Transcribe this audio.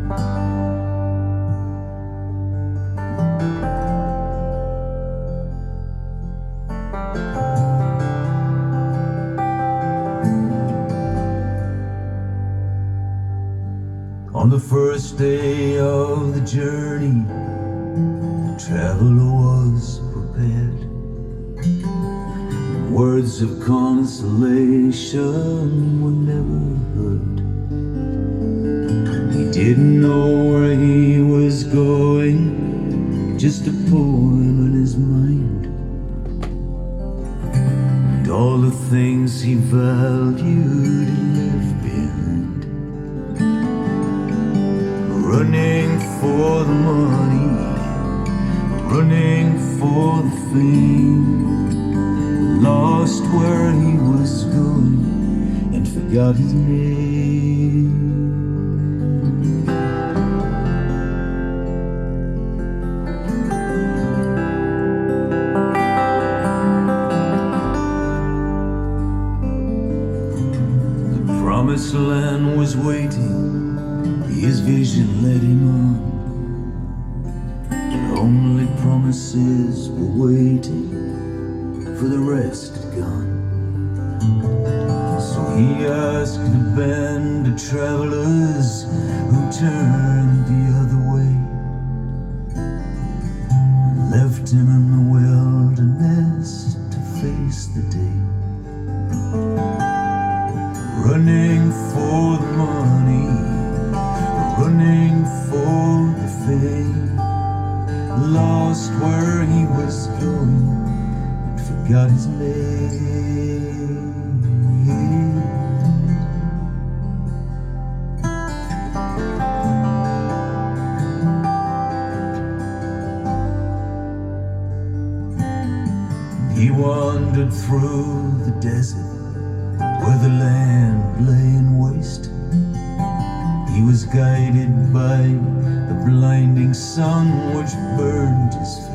On the first day of the journey, the traveler was prepared. Words of consolation were never heard. He didn't know where he was going, just a poem in his mind. And all the things he valued he left behind. Running for the money, running for the fame, lost where he was going and forgot his name. The promised land was waiting, his vision led him on, but only promises were waiting, for the rest had gone. So he asked a band of travelers who turned the other way, left him in the wilderness to face the day, running for the money, running for the fame, lost where he was going and forgot his name. He wandered through the desert where the land lay in waste. He was guided by the blinding sun which burned his face.